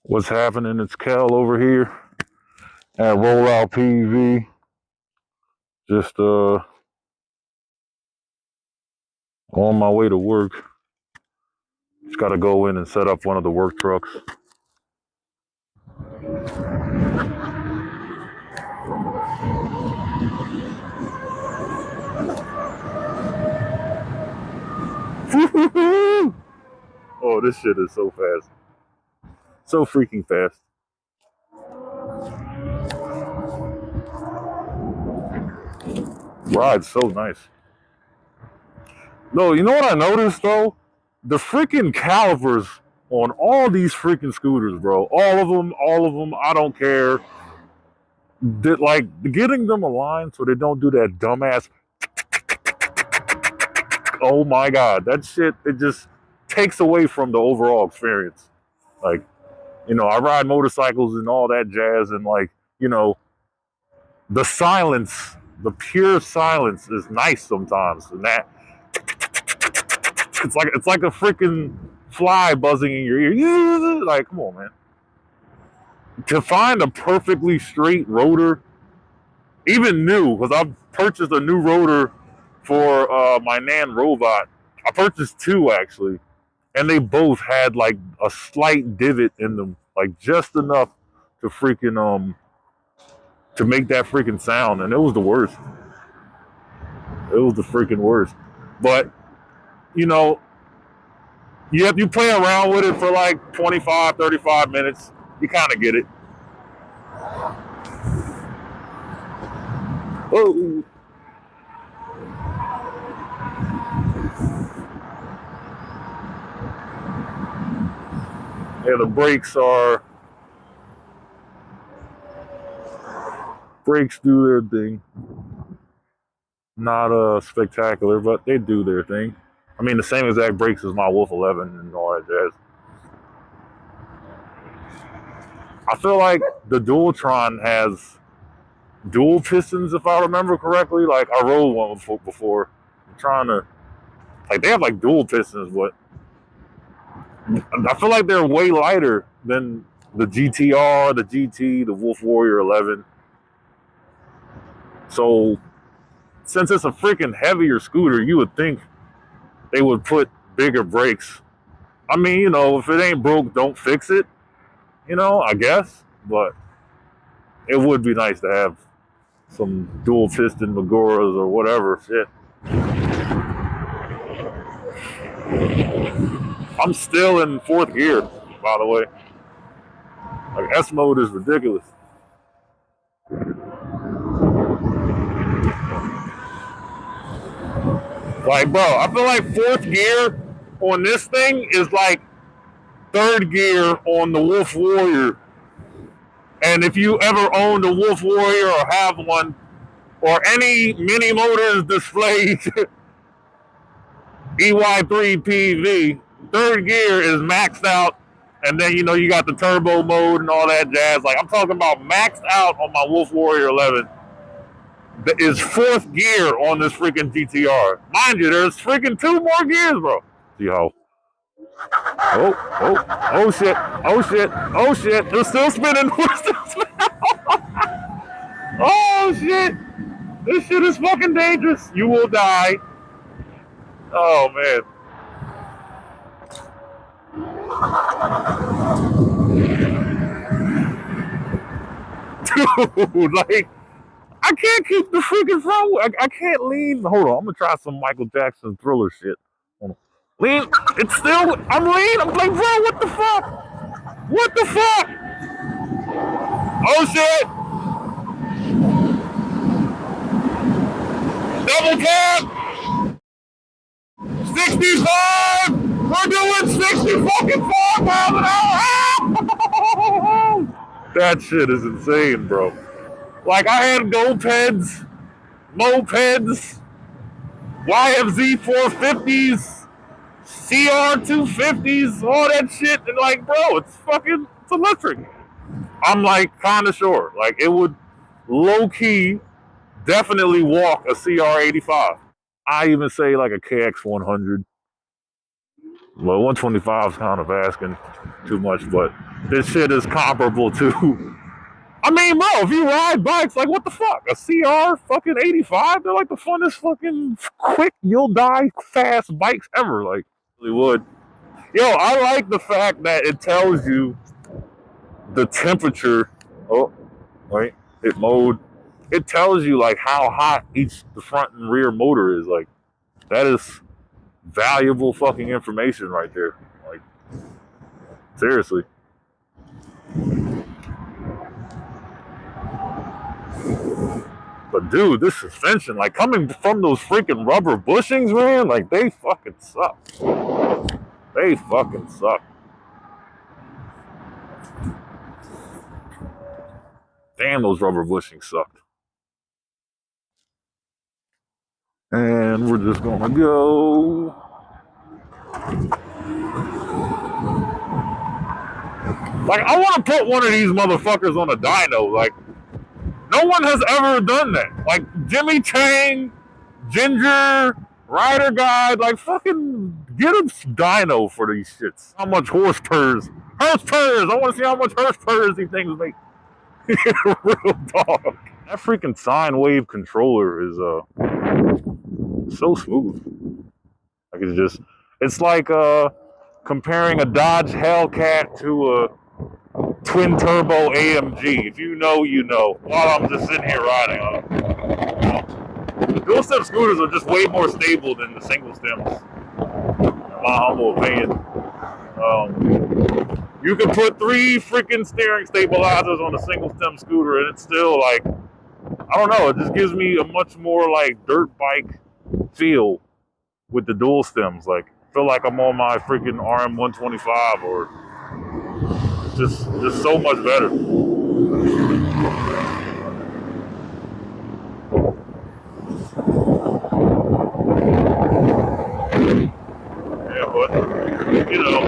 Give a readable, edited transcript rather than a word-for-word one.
What's happening? It's Kel over here at Rollout POV. Just on my way to work. Just gotta go in and set up one of the work trucks. Oh, this shit is so fast. So freaking fast. Ride's so nice. No, you know what I noticed though? The freaking calipers on all these freaking scooters, bro. All of them, I don't care. Like, getting them aligned so they don't do that dumbass. Oh my God, that shit, it just takes away from the overall experience. Like, you know, I ride motorcycles and all that jazz, and like, you know, the silence, the pure silence is nice sometimes. And that, it's like a freaking fly buzzing in your ear. Like, come on, man. To find a perfectly straight rotor, even new, because I've purchased a new rotor for my Nan robot. I purchased two actually, and they both had like a slight divot in them, like just enough to freaking to make that freaking sound, and it was the worst. It was the freaking worst. But you know, you play around with it for like 25, 35 minutes, you kind of get it. Oh. Yeah, the brakes do their thing. Not spectacular, but they do their thing. I mean, the same exact brakes as my Wolf 11 and all that jazz. I feel like the Dualtron has dual pistons, if I remember correctly. Like, I rode one before. I'm trying to, like, they have like dual pistons, but I feel like they're way lighter than the GTR, the GT, the Wolf Warrior 11. So, since it's a freaking heavier scooter, you would think they would put bigger brakes. I mean, you know, if it ain't broke, don't fix it. You know, I guess. But it would be nice to have some dual piston Maguras or whatever shit. I'm still in fourth gear, by the way. Like, S mode is ridiculous. Like, bro, I feel like fourth gear on this thing is like third gear on the Wolf Warrior. And if you ever owned a Wolf Warrior or have one, or any Mini Motors displayed EY3 PV, third gear is maxed out. And then, you know, you got the turbo mode and all that jazz. Like, I'm talking about maxed out on my Wolf Warrior 11. That is fourth gear on this freaking GTR. Mind you, there's freaking two more gears, bro. See how? Oh shit, oh shit, oh shit. They're still spinning. Oh shit. This shit is fucking dangerous. You will die. Oh man. Dude, like, I can't keep the freaking front. I can't lean. Hold on, I'm gonna try some Michael Jackson Thriller shit. Hold on. Lean. It's still. I'm lean. I'm like, bro, what the fuck? What the fuck? Oh shit! Double tap. 65. We're doing 60 fucking 4 miles an hour. That shit is insane, bro. Like, I had GoPeds, mopeds, YFZ 450s, CR 250s, all that shit, and like, bro, it's electric. I'm like kind of sure, like, it would low key definitely walk a CR 85. I even say like a KX 100. Well, 125 is kind of asking too much, but this shit is comparable to. I mean, bro, if you ride bikes, like, what the fuck? A CR fucking 85? They're like the funnest fucking quick, you'll die fast bikes ever. Like, really would. Yo, I like the fact that it tells you the temperature. Oh, wait, hit mode. It tells you, like, how hot the front and rear motor is. Like, that is valuable fucking information right there. Like, seriously. But dude, this suspension, like coming from those freaking rubber bushings, man, like they fucking suck. They fucking suck. Damn, those rubber bushings sucked. And we're just gonna go. Like, I want to put one of these motherfuckers on a dyno. Like, no one has ever done that. Like, Jimmy Chang, Ginger, Rider Guide, like, fucking get a dyno for these shits. How much horse purrs? I want to see how much horse purrs these things make. Real dog. That freaking sine wave controller is so smooth. Like, it's like comparing a Dodge Hellcat to a twin turbo AMG. If you know, you know. While I'm just sitting here riding on it. Dual stem scooters are just way more stable than the single stems, in my humble opinion. You can put 3 freaking steering stabilizers on a single stem scooter and it's still like, I don't know, it just gives me a much more like dirt bike feel with the dual stems. Like, I feel like I'm on my freaking RM125 or just so much better. Yeah, but, you know,